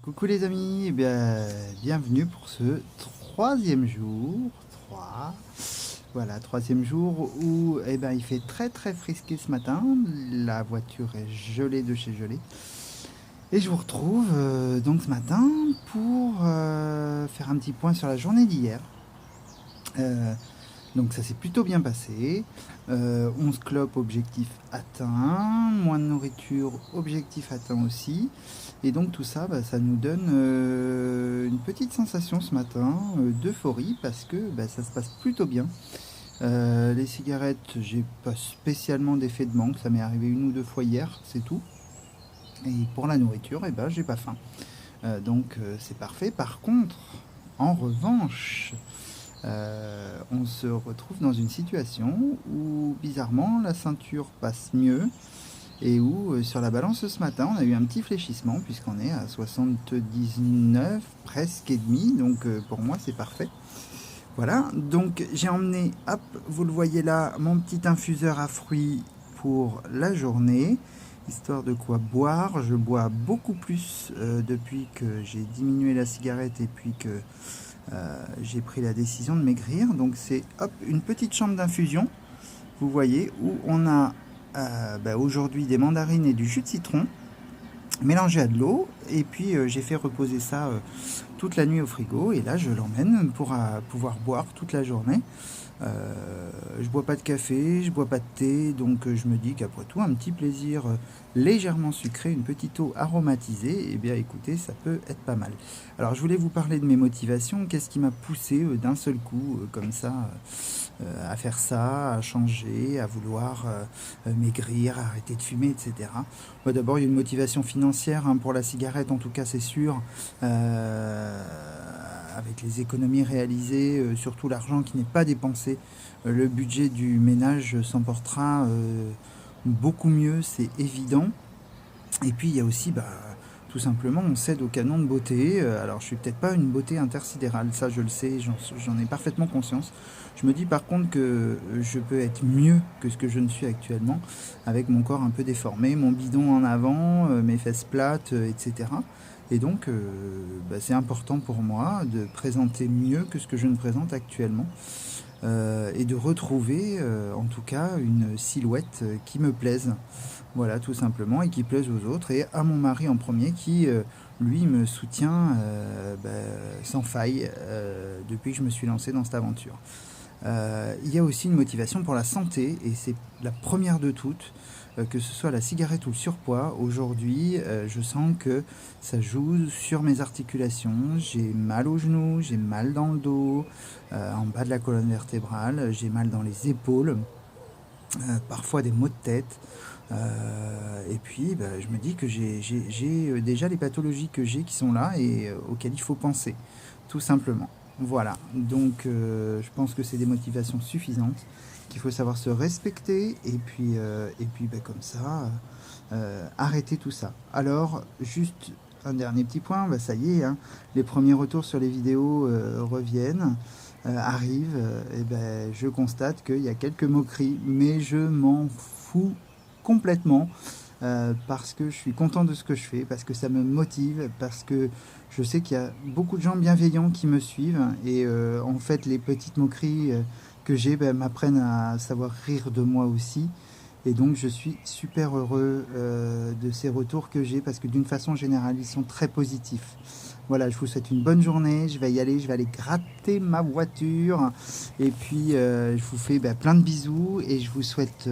Coucou les amis, bienvenue pour ce troisième jour. 3. Voilà, troisième jour où il fait très très frisqué ce matin. La voiture est gelée de chez gelée. Et je vous retrouve donc ce matin pour faire un petit point sur la journée d'hier. Donc ça s'est plutôt bien passé. 11 clopes, objectif atteint. Moins de nourriture, objectif atteint aussi. Et donc tout ça, ça nous donne une petite sensation ce matin d'euphorie parce que ça se passe plutôt bien. Les cigarettes, j'ai pas spécialement d'effet de manque. Ça m'est arrivé une ou deux fois hier, c'est tout. Et pour la nourriture, j'ai pas faim. Donc c'est parfait. Par contre, en revanche, on se retrouve dans une situation où bizarrement la ceinture passe mieux et où sur la balance ce matin on a eu un petit fléchissement puisqu'on est à 79 presque et demi, donc pour moi c'est parfait. Voilà, donc j'ai emmené, hop, vous le voyez là, mon petit infuseur à fruits pour la journée, histoire de quoi boire. Je bois beaucoup plus depuis que j'ai diminué la cigarette et puis que j'ai pris la décision de maigrir. Donc c'est hop, une petite chambre d'infusion, vous voyez, où on a aujourd'hui des mandarines et du jus de citron mélangé à de l'eau, et puis j'ai fait reposer ça toute la nuit au frigo, et là je l'emmène pour pouvoir boire toute la journée. Je bois pas de café, je bois pas de thé, donc je me dis qu'après tout un petit plaisir légèrement sucré, une petite eau aromatisée, et bien écoutez, ça peut être pas mal. Alors je voulais vous parler de mes motivations, qu'est-ce qui m'a poussé d'un seul coup comme ça à faire ça, à changer, à vouloir maigrir, arrêter de fumer, etc. D'abord il y a une motivation financière pour la cigarette, en tout cas c'est sûr. Avec les économies réalisées, surtout l'argent qui n'est pas dépensé, le budget du ménage s'emportera beaucoup mieux, c'est évident. Et puis il y a aussi, tout simplement, on cède au canon de beauté. Alors je suis peut-être pas une beauté intersidérale, ça je le sais, j'en ai parfaitement conscience. Je me dis par contre que je peux être mieux que ce que je ne suis actuellement, avec mon corps un peu déformé, mon bidon en avant, mes fesses plates, etc. Et donc, c'est important pour moi de présenter mieux que ce que je ne présente actuellement, et de retrouver, en tout cas, une silhouette qui me plaise. Voilà, tout simplement, et qui plaise aux autres, et à mon mari en premier, qui, lui, me soutient sans faille depuis que je me suis lancé dans cette aventure. Il y a aussi une motivation pour la santé, et c'est la première de toutes, que ce soit la cigarette ou le surpoids. Aujourd'hui, je sens que ça joue sur mes articulations. J'ai mal aux genoux, j'ai mal dans le dos, en bas de la colonne vertébrale, j'ai mal dans les épaules, parfois des maux de tête. Et puis je me dis que j'ai déjà les pathologies que j'ai qui sont là et auxquelles il faut penser, tout simplement. Voilà, donc je pense que c'est des motivations suffisantes, qu'il faut savoir se respecter, et puis comme ça, arrêter tout ça. Alors, juste un dernier petit point, ça y est, les premiers retours sur les vidéos reviennent, arrivent, et je constate qu'il y a quelques moqueries, mais je m'en fous complètement, parce que je suis content de ce que je fais, parce que ça me motive, parce que je sais qu'il y a beaucoup de gens bienveillants qui me suivent, et en fait les petites moqueries que j'ai m'apprennent à savoir rire de moi aussi, et donc je suis super heureux de ces retours que j'ai, parce que d'une façon générale ils sont très positifs. Voilà, je vous souhaite une bonne journée, je vais y aller, je vais aller gratter ma voiture, et puis je vous fais plein de bisous, et je vous souhaite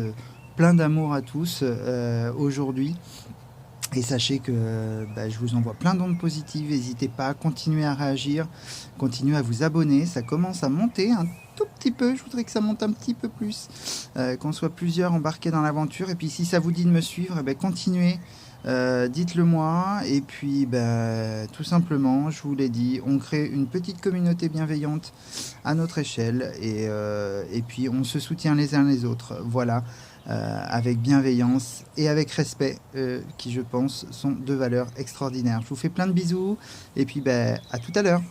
plein d'amour à tous aujourd'hui. Et sachez que je vous envoie plein d'ondes positives. N'hésitez pas à continuer à réagir, continuez à vous abonner. Ça commence à monter un tout petit peu. Je voudrais que ça monte un petit peu plus, qu'on soit plusieurs embarqués dans l'aventure. Et puis si ça vous dit de me suivre, continuez. Dites-le moi, et puis tout simplement, je vous l'ai dit, on crée une petite communauté bienveillante à notre échelle, et puis on se soutient les uns les autres, voilà, avec bienveillance et avec respect, qui je pense sont deux valeurs extraordinaires. Je vous fais plein de bisous, et puis à tout à l'heure.